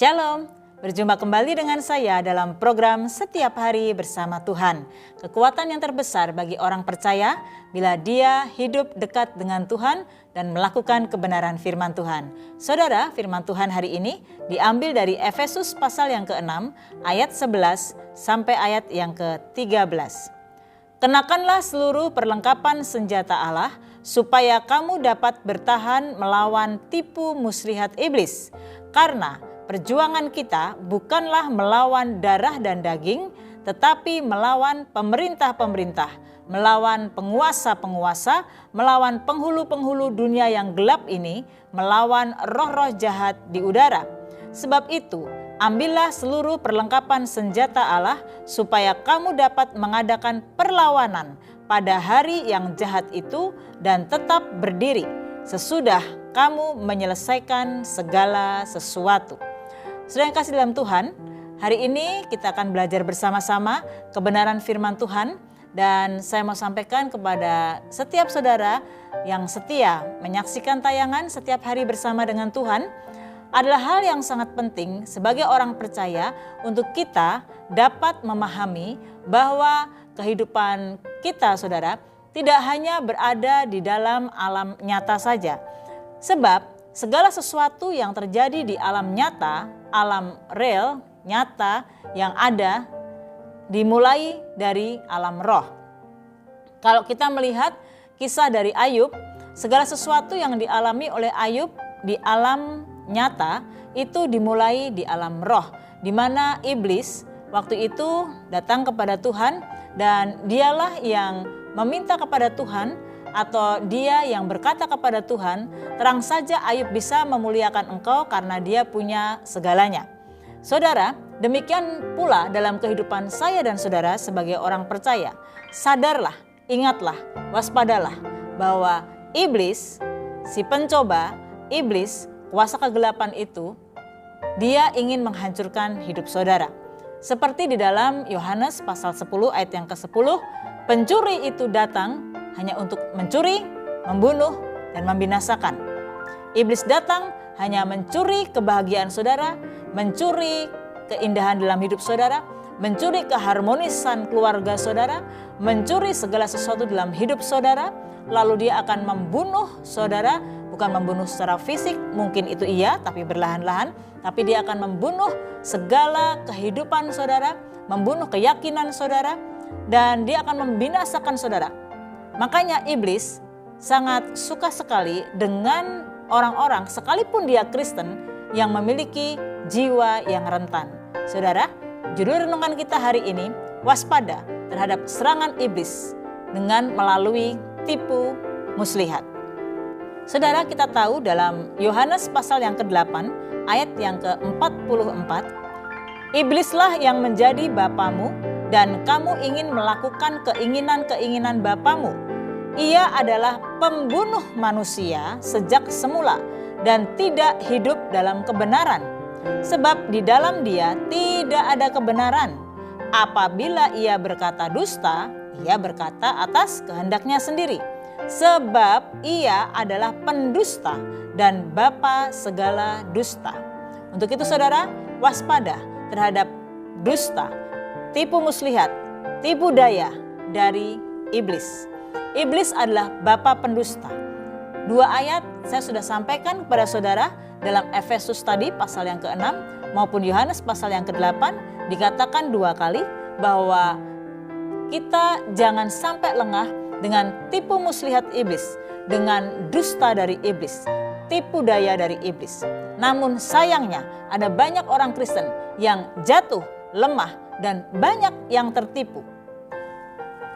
Shalom, berjumpa kembali dengan saya dalam program Setiap Hari Bersama Tuhan. Kekuatan yang terbesar bagi orang percaya bila dia hidup dekat dengan Tuhan dan melakukan kebenaran firman Tuhan. Saudara, firman Tuhan hari ini diambil dari Efesus pasal yang ke-6 ayat 11 sampai ayat yang ke-13. Kenakanlah seluruh perlengkapan senjata Allah supaya kamu dapat bertahan melawan tipu muslihat iblis. Karena perjuangan kita bukanlah melawan darah dan daging, tetapi melawan pemerintah-pemerintah, melawan penguasa-penguasa, melawan penghulu-penghulu dunia yang gelap ini, melawan roh-roh jahat di udara. Sebab itu, ambillah seluruh perlengkapan senjata Allah supaya kamu dapat mengadakan perlawanan pada hari yang jahat itu dan tetap berdiri sesudah kamu menyelesaikan segala sesuatu. Saudara yang kasih dalam Tuhan, hari ini kita akan belajar bersama-sama kebenaran firman Tuhan dan saya mau sampaikan kepada setiap saudara yang setia menyaksikan tayangan setiap hari bersama dengan Tuhan adalah hal yang sangat penting sebagai orang percaya untuk kita dapat memahami bahwa kehidupan kita saudara tidak hanya berada di dalam alam nyata saja. Sebab segala sesuatu yang terjadi di alam nyata, alam real, nyata yang ada dimulai dari alam roh. Kalau kita melihat kisah dari Ayub, segala sesuatu yang dialami oleh Ayub di alam nyata itu dimulai di alam roh, di mana iblis waktu itu datang kepada Tuhan dan dialah yang meminta kepada Tuhan atau dia yang berkata kepada Tuhan, terang saja Ayub bisa memuliakan engkau karena dia punya segalanya. Saudara, demikian pula dalam kehidupan saya dan saudara sebagai orang percaya. Sadarlah, ingatlah, waspadalah bahwa iblis, si pencoba, iblis, kuasa kegelapan itu, dia ingin menghancurkan hidup saudara. Seperti di dalam Yohanes pasal 10 ayat yang ke-10, pencuri itu datang hanya untuk mencuri, membunuh, dan membinasakan. Iblis datang hanya mencuri kebahagiaan saudara, mencuri keindahan dalam hidup saudara, mencuri keharmonisan keluarga saudara, mencuri segala sesuatu dalam hidup saudara, lalu dia akan membunuh saudara, bukan membunuh secara fisik, mungkin itu iya, tapi berlahan-lahan, tapi dia akan membunuh segala kehidupan saudara, membunuh keyakinan saudara, dan dia akan membinasakan saudara. Makanya iblis sangat suka sekali dengan orang-orang sekalipun dia Kristen yang memiliki jiwa yang rentan. Saudara, judul renungan kita hari ini, waspada terhadap serangan iblis dengan melalui tipu muslihat. Saudara, kita tahu dalam Yohanes pasal yang ke-8 ayat yang ke-44, iblislah yang menjadi bapamu dan kamu ingin melakukan keinginan-keinginan bapamu. Ia adalah pembunuh manusia sejak semula dan tidak hidup dalam kebenaran. Sebab di dalam dia tidak ada kebenaran. Apabila ia berkata dusta, ia berkata atas kehendaknya sendiri. Sebab ia adalah pendusta dan bapa segala dusta. Untuk itu saudara, waspada terhadap dusta, tipu muslihat, tipu daya dari iblis. Iblis adalah bapa pendusta. 2 ayat saya sudah sampaikan kepada saudara dalam Efesus tadi pasal yang ke-6 maupun Yohanes pasal yang ke-8 dikatakan 2 kali bahwa kita jangan sampai lengah dengan tipu muslihat iblis, dengan dusta dari iblis, tipu daya dari iblis. Namun sayangnya ada banyak orang Kristen yang jatuh, lemah, dan banyak yang tertipu.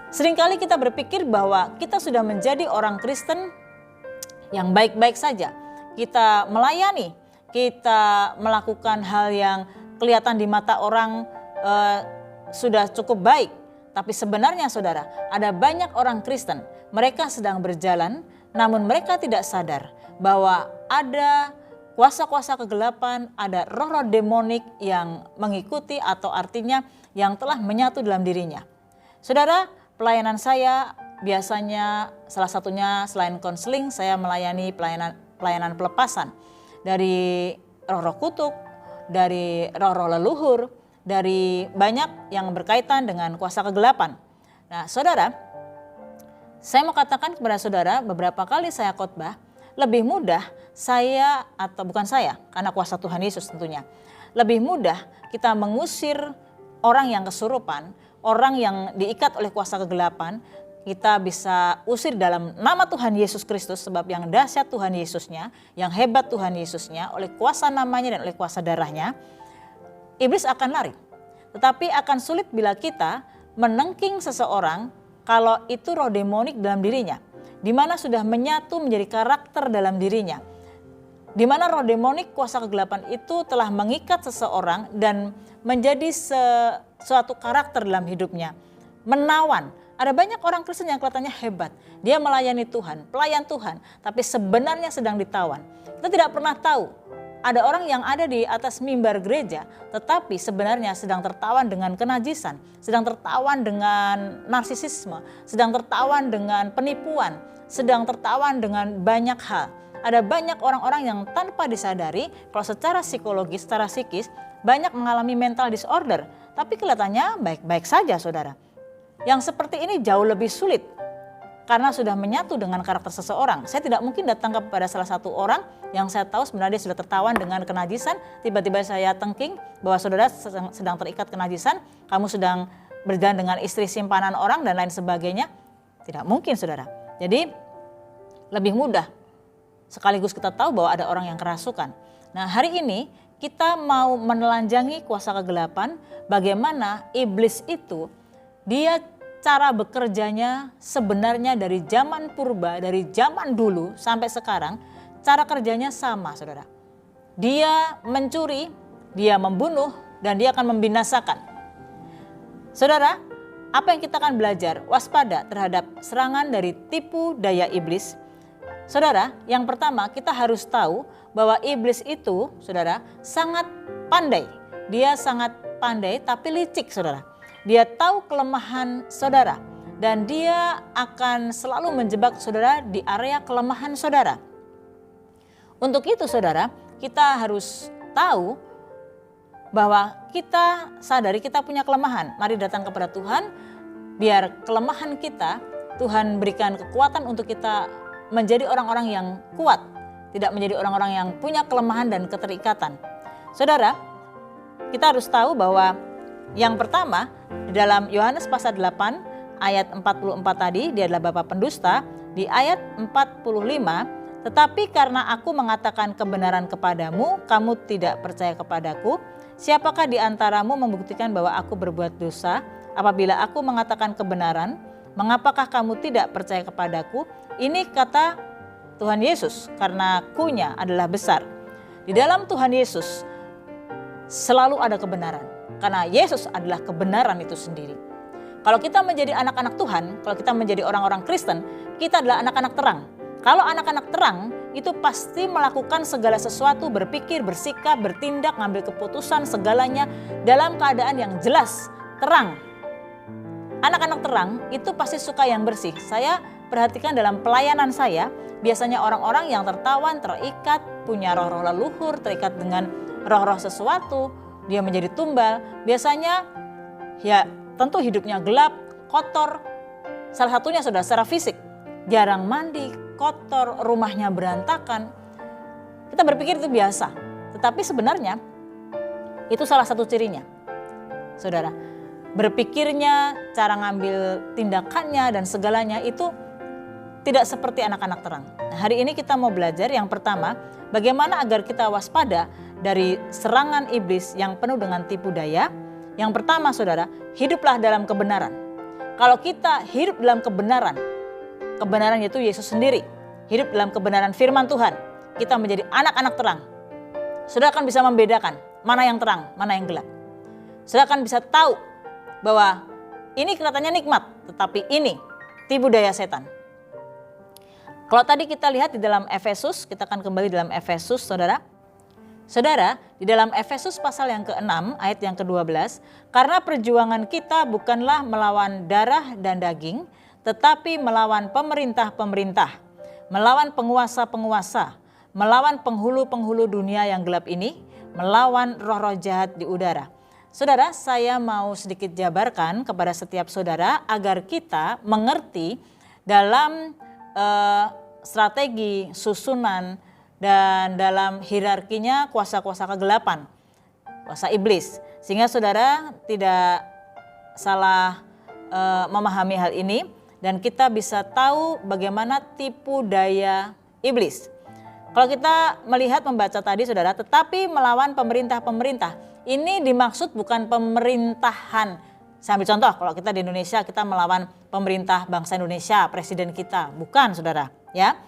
Seringkali kita berpikir bahwa kita sudah menjadi orang Kristen yang baik-baik saja. Kita melayani, kita melakukan hal yang kelihatan di mata orang sudah cukup baik. Tapi sebenarnya saudara, ada banyak orang Kristen, mereka sedang berjalan, namun mereka tidak sadar bahwa ada kuasa-kuasa kegelapan, ada roh-roh demonik yang mengikuti atau artinya yang telah menyatu dalam dirinya. Saudara, pelayanan saya biasanya salah satunya selain konseling, saya melayani pelayanan pelepasan dari roh-roh kutuk, dari roh-roh leluhur, dari banyak yang berkaitan dengan kuasa kegelapan. Nah, saudara, saya mau katakan kepada saudara, beberapa kali saya khotbah, lebih mudah saya, atau bukan saya, karena kuasa Tuhan Yesus tentunya, lebih mudah kita mengusir orang yang kesurupan, orang yang diikat oleh kuasa kegelapan, kita bisa usir dalam nama Tuhan Yesus Kristus, sebab yang dahsyat Tuhan Yesusnya, yang hebat Tuhan Yesusnya, oleh kuasa namanya dan oleh kuasa darahnya, iblis akan lari. Tetapi akan sulit bila kita menengking seseorang kalau itu roh demonik dalam dirinya, di mana sudah menyatu menjadi karakter dalam dirinya, di mana roh demonik kuasa kegelapan itu telah mengikat seseorang dan menjadi suatu karakter dalam hidupnya, menawan. Ada banyak orang Kristen yang kelihatannya hebat, dia melayani Tuhan, pelayan Tuhan, tapi sebenarnya sedang ditawan. Kita tidak pernah tahu, ada orang yang ada di atas mimbar gereja, tetapi sebenarnya sedang tertawan dengan kenajisan, sedang tertawan dengan narsisisme, sedang tertawan dengan penipuan, sedang tertawan dengan banyak hal. Ada banyak orang-orang yang tanpa disadari, kalau secara psikologis, secara psikis, banyak mengalami mental disorder, tapi kelihatannya baik-baik saja, saudara. Yang seperti ini jauh lebih sulit karena sudah menyatu dengan karakter seseorang. Saya tidak mungkin datang kepada salah satu orang yang saya tahu sebenarnya dia sudah tertawan dengan kenajisan, tiba-tiba saya tengking bahwa saudara sedang terikat kenajisan, kamu sedang berjalan dengan istri simpanan orang dan lain sebagainya. Tidak mungkin, saudara. Jadi lebih mudah sekaligus kita tahu bahwa ada orang yang kerasukan. Nah, hari ini kita mau menelanjangi kuasa kegelapan, bagaimana iblis itu dia cara bekerjanya sebenarnya dari zaman purba, dari zaman dulu sampai sekarang, cara kerjanya sama, saudara. Dia mencuri, dia membunuh, dan dia akan membinasakan. Saudara, apa yang kita akan belajar? Waspada terhadap serangan dari tipu daya iblis. Saudara, yang pertama kita harus tahu bahwa iblis itu, saudara, sangat pandai. Dia sangat pandai tapi licik, saudara. Dia tahu kelemahan saudara dan dia akan selalu menjebak saudara di area kelemahan saudara. Untuk itu, saudara, kita harus tahu bahwa kita sadari kita punya kelemahan. Mari datang kepada Tuhan, biar kelemahan kita Tuhan berikan kekuatan untuk kita menjadi orang-orang yang kuat, tidak menjadi orang-orang yang punya kelemahan dan keterikatan. Saudara, kita harus tahu bahwa yang pertama, di dalam Yohanes pasal 8 ayat 44 tadi, dia adalah bapa pendusta. Di ayat 45, tetapi karena aku mengatakan kebenaran kepadamu, kamu tidak percaya kepadaku. Siapakah di antaramu membuktikan bahwa aku berbuat dosa? Apabila aku mengatakan kebenaran, mengapakah kamu tidak percaya kepadaku? Ini kata Tuhan Yesus, karena kunya adalah besar. Di dalam Tuhan Yesus selalu ada kebenaran. Karena Yesus adalah kebenaran itu sendiri. Kalau kita menjadi anak-anak Tuhan, kalau kita menjadi orang-orang Kristen, kita adalah anak-anak terang. Kalau anak-anak terang, itu pasti melakukan segala sesuatu, berpikir, bersikap, bertindak, ngambil keputusan segalanya dalam keadaan yang jelas, terang. Anak-anak terang itu pasti suka yang bersih. Saya perhatikan dalam pelayanan saya, biasanya orang-orang yang tertawan, terikat, punya roh-roh leluhur, terikat dengan roh-roh sesuatu, dia menjadi tumbal, biasanya ya tentu hidupnya gelap, kotor. Salah satunya sudah secara fisik, jarang mandi, kotor, rumahnya berantakan. Kita berpikir itu biasa, tetapi sebenarnya itu salah satu cirinya. Saudara, berpikirnya, cara ngambil tindakannya dan segalanya itu tidak seperti anak-anak terang. Nah, hari ini kita mau belajar yang pertama, bagaimana agar kita waspada dari serangan iblis yang penuh dengan tipu daya. Yang pertama, saudara, hiduplah dalam kebenaran. Kalau kita hidup dalam kebenaran, kebenaran itu Yesus sendiri. Hidup dalam kebenaran firman Tuhan, kita menjadi anak-anak terang. Saudara akan bisa membedakan mana yang terang, mana yang gelap. Saudara akan bisa tahu bahwa ini kelihatannya nikmat, tetapi ini tipu daya setan. Kalau tadi kita lihat di dalam Efesus, kita akan kembali dalam Efesus, saudara. Saudara, di dalam Efesus pasal yang ke-6 ayat yang ke-12, karena perjuangan kita bukanlah melawan darah dan daging, tetapi melawan pemerintah-pemerintah, melawan penguasa-penguasa, melawan penghulu-penghulu dunia yang gelap ini, melawan roh-roh jahat di udara. Saudara, saya mau sedikit jabarkan kepada setiap saudara agar kita mengerti dalam strategi, susunan, dan dalam hierarkinya kuasa-kuasa kegelapan, kuasa iblis. Sehingga saudara tidak salah memahami hal ini dan kita bisa tahu bagaimana tipu daya iblis. Kalau kita melihat membaca tadi saudara, tetapi melawan pemerintah-pemerintah. Ini dimaksud bukan pemerintahan. Saya ambil contoh, kalau kita di Indonesia kita melawan pemerintah bangsa Indonesia, presiden kita. Bukan saudara, ya.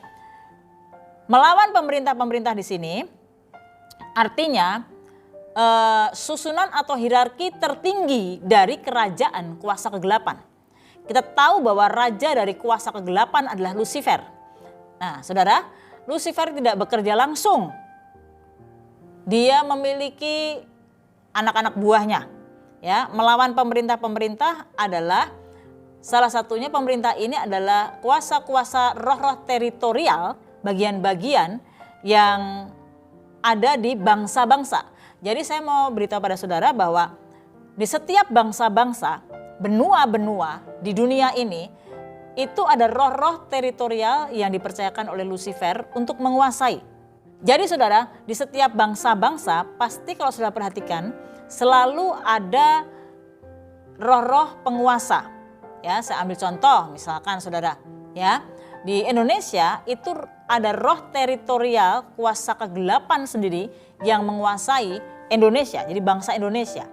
Melawan pemerintah-pemerintah di sini artinya susunan atau hierarki tertinggi dari kerajaan kuasa kegelapan. Kita tahu bahwa raja dari kuasa kegelapan adalah Lucifer. Nah saudara, Lucifer tidak bekerja langsung. Dia memiliki anak-anak buahnya. Ya, melawan pemerintah-pemerintah adalah salah satunya pemerintah ini adalah kuasa-kuasa roh-roh teritorial, bagian-bagian yang ada di bangsa-bangsa. Jadi saya mau beritahu pada saudara bahwa di setiap bangsa-bangsa, benua-benua di dunia ini, itu ada roh-roh teritorial yang dipercayakan oleh Lucifer untuk menguasai. Jadi saudara, di setiap bangsa-bangsa pasti kalau saudara perhatikan selalu ada roh-roh penguasa. Ya, saya ambil contoh misalkan saudara, ya. Di Indonesia itu ada roh teritorial kuasa kegelapan sendiri yang menguasai Indonesia, jadi bangsa Indonesia.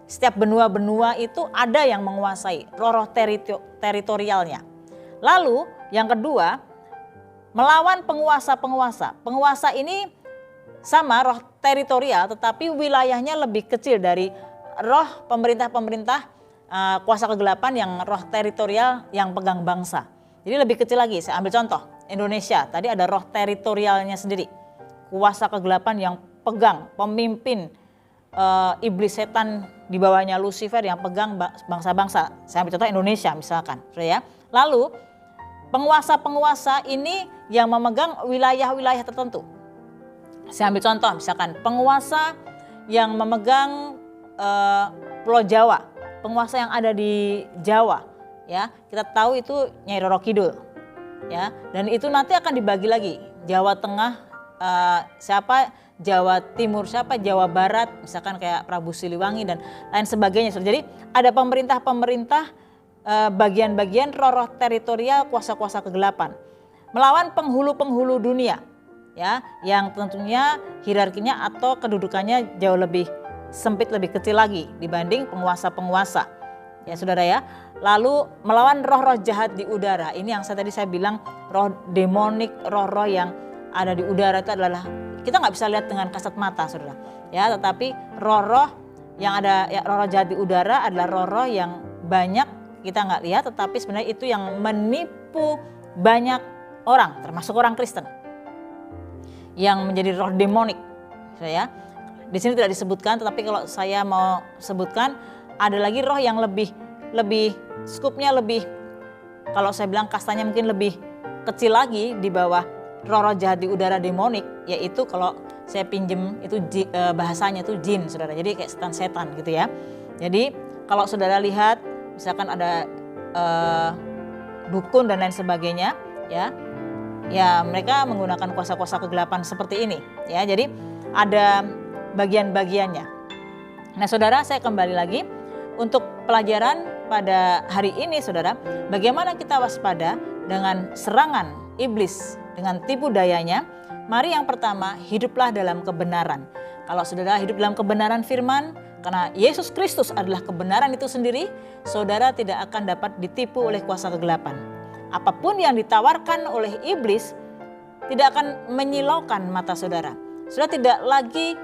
Setiap benua-benua itu ada yang menguasai roh-roh teritorialnya. Lalu yang kedua, melawan penguasa-penguasa. Penguasa ini sama roh teritorial tetapi wilayahnya lebih kecil dari roh pemerintah-pemerintah kuasa kegelapan yang roh teritorial yang pegang bangsa. Jadi lebih kecil lagi, saya ambil contoh Indonesia, tadi ada roh teritorialnya sendiri. Kuasa kegelapan yang pegang, pemimpin iblis setan di bawahnya Lucifer yang pegang bangsa-bangsa. Saya ambil contoh Indonesia misalkan. Ya. Lalu penguasa-penguasa ini yang memegang wilayah-wilayah tertentu. Saya ambil contoh misalkan penguasa yang memegang Pulau Jawa, penguasa yang ada di Jawa. Ya, kita tahu itu Nyai Roro Kidul, ya, dan itu nanti akan dibagi lagi. Jawa Tengah siapa, Jawa Timur siapa, Jawa Barat, misalkan kayak Prabu Siliwangi dan lain sebagainya. Jadi ada pemerintah-pemerintah bagian-bagian roh-roh teritorial kuasa-kuasa kegelapan melawan penghulu-penghulu dunia, ya, yang tentunya hierarkinya atau kedudukannya jauh lebih sempit, lebih kecil lagi dibanding penguasa-penguasa. Ya saudara ya, lalu melawan roh-roh jahat di udara. Ini yang saya bilang roh demonik, roh-roh yang ada di udara itu adalah kita nggak bisa lihat dengan kasat mata saudara. Ya, tetapi roh-roh yang ada, ya, roh-roh jahat di udara adalah roh-roh yang banyak kita nggak lihat, tetapi sebenarnya itu yang menipu banyak orang, termasuk orang Kristen, yang menjadi roh demonik. Ya, di sini tidak disebutkan, tetapi kalau saya mau sebutkan, ada lagi roh yang lebih skupnya lebih, kalau saya bilang kastanya mungkin lebih kecil lagi di bawah roh-roh jahat di udara demonik, yaitu kalau saya pinjem itu bahasanya itu jin saudara, jadi kayak setan-setan gitu ya. Jadi kalau saudara lihat misalkan ada dukun dan lain sebagainya, ya mereka menggunakan kuasa-kuasa kegelapan seperti ini, ya. Jadi ada bagian-bagiannya. Nah saudara, saya kembali lagi untuk pelajaran pada hari ini saudara, bagaimana kita waspada dengan serangan iblis, dengan tipu dayanya. Mari yang pertama, hiduplah dalam kebenaran. Kalau saudara hidup dalam kebenaran firman, karena Yesus Kristus adalah kebenaran itu sendiri, saudara tidak akan dapat ditipu oleh kuasa kegelapan. Apapun yang ditawarkan oleh iblis tidak akan menyilaukan mata saudara. Saudara tidak lagi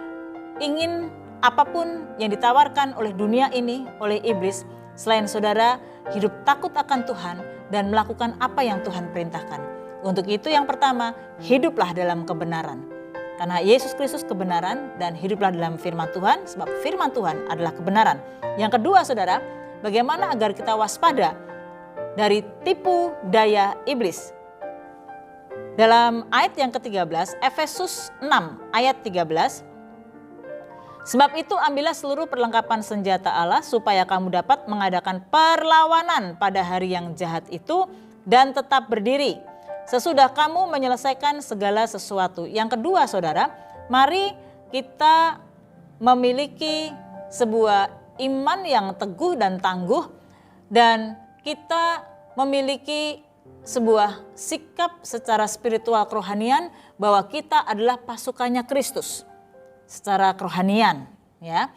ingin apapun yang ditawarkan oleh dunia ini, oleh iblis, selain saudara hidup takut akan Tuhan dan melakukan apa yang Tuhan perintahkan. Untuk itu yang pertama, hiduplah dalam kebenaran. Karena Yesus Kristus kebenaran, dan hiduplah dalam firman Tuhan, sebab firman Tuhan adalah kebenaran. Yang kedua saudara, bagaimana agar kita waspada dari tipu daya iblis. Dalam ayat yang ke-13, Efesus 6 ayat 13, Sebab itu ambillah seluruh perlengkapan senjata Allah supaya kamu dapat mengadakan perlawanan pada hari yang jahat itu dan tetap berdiri. Sesudah kamu menyelesaikan segala sesuatu. Yang kedua saudara, mari kita memiliki sebuah iman yang teguh dan tangguh, dan kita memiliki sebuah sikap secara spiritual kerohanian bahwa kita adalah pasukannya Kristus. Secara kerohanian, ya,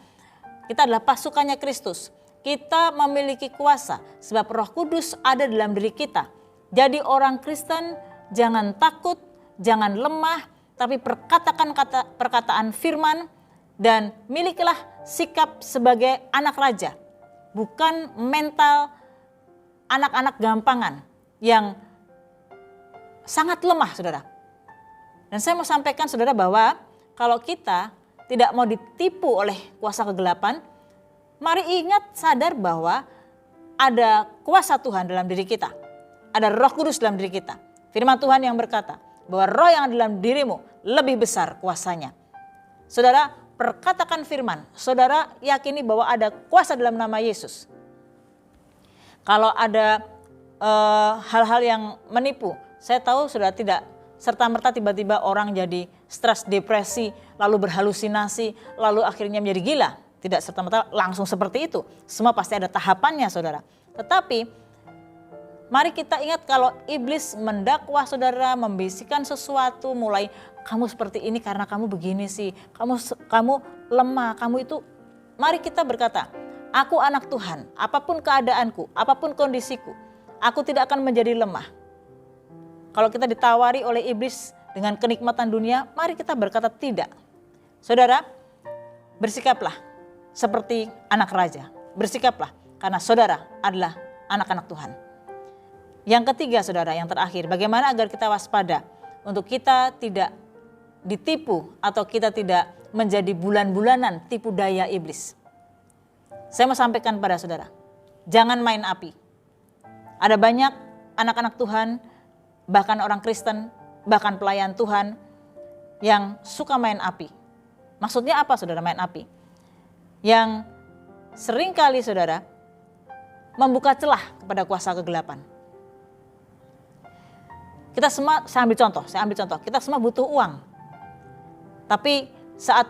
kita adalah pasukannya Kristus. Kita memiliki kuasa sebab Roh Kudus ada dalam diri kita. Jadi orang Kristen jangan takut, jangan lemah, tapi perkatakan perkataan firman dan milikilah sikap sebagai anak raja, bukan mental anak-anak gampangan yang sangat lemah, saudara. Dan saya mau sampaikan saudara bahwa kalau kita tidak mau ditipu oleh kuasa kegelapan, mari ingat sadar bahwa ada kuasa Tuhan dalam diri kita. Ada Roh Kudus dalam diri kita. Firman Tuhan yang berkata bahwa roh yang ada dalam dirimu lebih besar kuasanya. Saudara, perkatakan firman. Saudara yakini bahwa ada kuasa dalam nama Yesus. Kalau ada hal-hal yang menipu, saya tahu saudara tidak serta-merta tiba-tiba orang jadi stres, depresi, lalu berhalusinasi, lalu akhirnya menjadi gila. Tidak serta-merta langsung seperti itu. Semua pasti ada tahapannya saudara. Tetapi mari kita ingat kalau iblis mendakwa saudara, membisikkan sesuatu, mulai kamu seperti ini karena kamu begini sih, kamu lemah, kamu itu. Mari kita berkata, aku anak Tuhan, apapun keadaanku, apapun kondisiku, aku tidak akan menjadi lemah. Kalau kita ditawari oleh iblis dengan kenikmatan dunia, mari kita berkata tidak. Saudara, bersikaplah seperti anak raja. Bersikaplah karena saudara adalah anak-anak Tuhan. Yang ketiga saudara, yang terakhir, bagaimana agar kita waspada untuk kita tidak ditipu atau kita tidak menjadi bulan-bulanan tipu daya iblis. Saya mau sampaikan pada saudara, jangan main api. Ada banyak anak-anak Tuhan, bahkan orang Kristen, bahkan pelayan Tuhan yang suka main api. Maksudnya apa saudara main api? Yang seringkali saudara membuka celah kepada kuasa kegelapan. Kita semua, saya ambil contoh, kita semua butuh uang. Tapi saat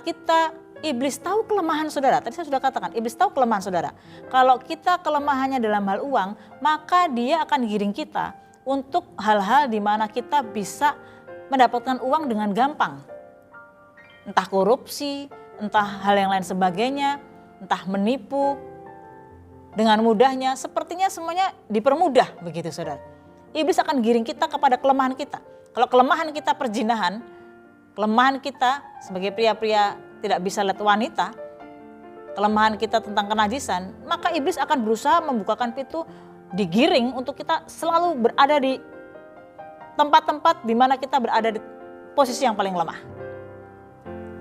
iblis tahu kelemahan saudara, tadi saya sudah katakan, iblis tahu kelemahan saudara. Kalau kita kelemahannya dalam hal uang, maka dia akan giring kita untuk hal-hal di mana kita bisa mendapatkan uang dengan gampang. Entah korupsi, entah hal yang lain sebagainya, entah menipu dengan mudahnya, sepertinya semuanya dipermudah begitu saudara. Iblis akan giring kita kepada kelemahan kita. Kalau kelemahan kita perzinahan, kelemahan kita sebagai pria-pria tidak bisa lihat wanita, kelemahan kita tentang kenajisan, maka iblis akan berusaha membukakan pintu, digiring untuk kita selalu berada di tempat-tempat di mana kita berada di posisi yang paling lemah.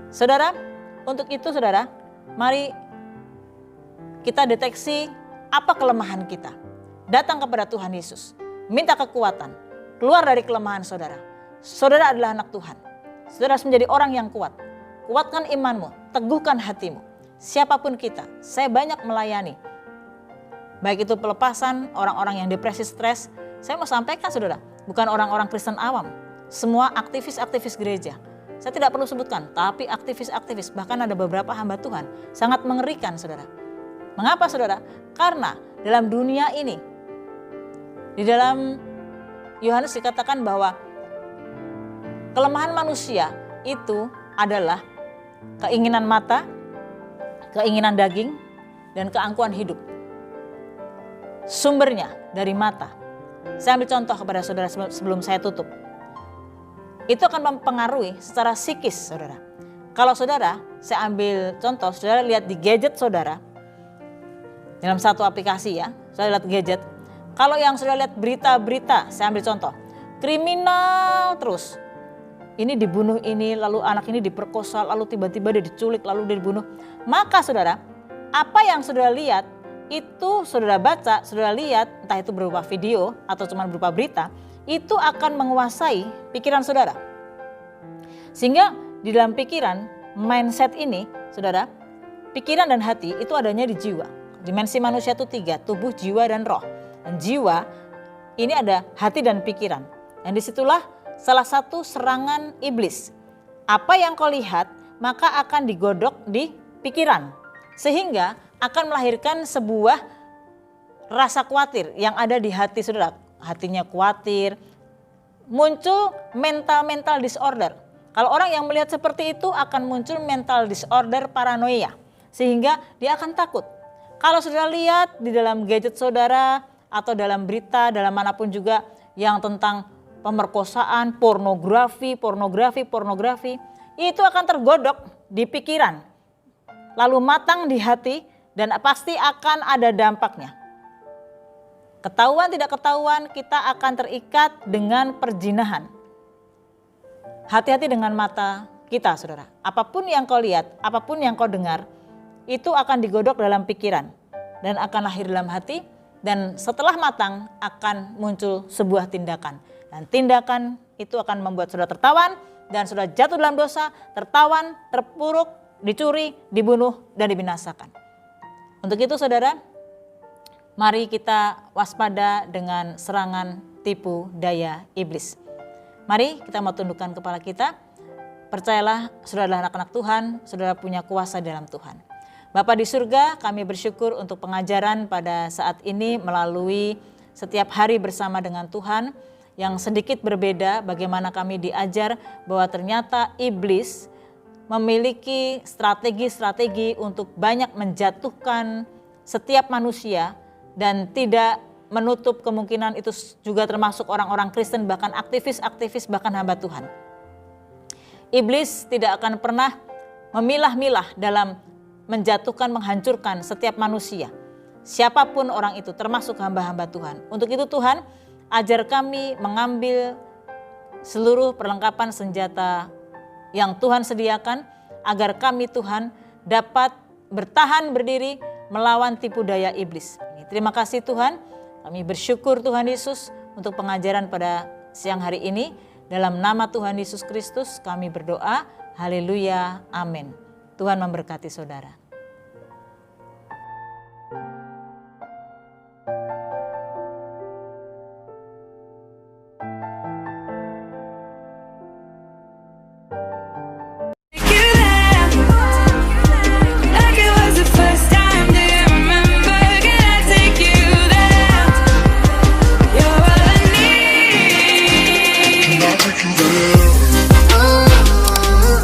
Saudara, untuk itu saudara, mari kita deteksi apa kelemahan kita. Datang kepada Tuhan Yesus, minta kekuatan, keluar dari kelemahan saudara. Saudara adalah anak Tuhan. Saudara harus menjadi orang yang kuat. Kuatkan imanmu, teguhkan hatimu. Siapapun kita, saya banyak melayani. Baik itu pelepasan orang-orang yang depresi, stres. Saya mau sampaikan saudara, bukan orang-orang Kristen awam. Semua aktivis-aktivis gereja. Saya tidak perlu sebutkan, tapi aktivis-aktivis, bahkan ada beberapa hamba Tuhan. Sangat mengerikan saudara. Mengapa saudara? Karena dalam dunia ini, di dalam Yohanes dikatakan bahwa kelemahan manusia itu adalah keinginan mata, keinginan daging, dan keangkuhan hidup. Sumbernya dari mata. Saya ambil contoh kepada saudara sebelum saya tutup. Itu akan mempengaruhi secara psikis saudara. Kalau saudara, saya ambil contoh, saudara lihat di gadget saudara, dalam satu aplikasi ya, saudara lihat gadget. Kalau yang saudara lihat berita-berita, saya ambil contoh, kriminal terus. Ini dibunuh ini, lalu anak ini diperkosa, lalu tiba-tiba dia diculik, lalu dia dibunuh. Maka saudara, apa yang saudara lihat, itu saudara baca, saudara lihat, entah itu berupa video atau cuma berupa berita, itu akan menguasai pikiran saudara. Sehingga di dalam pikiran, mindset ini, saudara, pikiran dan hati itu adanya di jiwa. Dimensi manusia itu 3, tubuh, jiwa, dan roh. Dan jiwa ini ada hati dan pikiran. Dan disitulah salah satu serangan iblis. Apa yang kau lihat maka akan digodok di pikiran. Sehingga akan melahirkan sebuah rasa khawatir yang ada di hati saudara. Hatinya khawatir, muncul mental disorder. Kalau orang yang melihat seperti itu akan muncul mental disorder, paranoia. Sehingga dia akan takut. Kalau saudara lihat di dalam gadget saudara atau dalam berita, dalam manapun juga yang tentang pemerkosaan, pornografi, itu akan tergodok di pikiran. Lalu matang di hati dan pasti akan ada dampaknya. Ketahuan tidak ketahuan kita akan terikat dengan perzinahan. Hati-hati dengan mata kita saudara. Apapun yang kau lihat, apapun yang kau dengar, itu akan digodok dalam pikiran. Dan akan lahir dalam hati dan setelah matang akan muncul sebuah tindakan. Dan tindakan itu akan membuat saudara tertawan dan saudara jatuh dalam dosa, tertawan, terpuruk, dicuri, dibunuh, dan dibinasakan. Untuk itu saudara, mari kita waspada dengan serangan tipu daya iblis. Mari kita mau tundukkan kepala kita. Percayalah saudara adalah anak-anak Tuhan, saudara punya kuasa dalam Tuhan. Bapa di surga, kami bersyukur untuk pengajaran pada saat ini melalui setiap hari bersama dengan Tuhan yang sedikit berbeda bagaimana kami diajar bahwa ternyata iblis memiliki strategi-strategi untuk banyak menjatuhkan setiap manusia dan tidak menutup kemungkinan itu juga termasuk orang-orang Kristen bahkan aktivis-aktivis bahkan hamba Tuhan. Iblis tidak akan pernah memilah-milah dalam menjatuhkan, menghancurkan setiap manusia. Siapapun orang itu termasuk hamba-hamba Tuhan. Untuk itu Tuhan ajar kami mengambil seluruh perlengkapan senjata yang Tuhan sediakan agar kami Tuhan dapat bertahan berdiri melawan tipu daya iblis. Terima kasih Tuhan, kami bersyukur Tuhan Yesus untuk pengajaran pada siang hari ini. Dalam nama Tuhan Yesus Kristus kami berdoa, haleluya, amin. Tuhan memberkati saudara.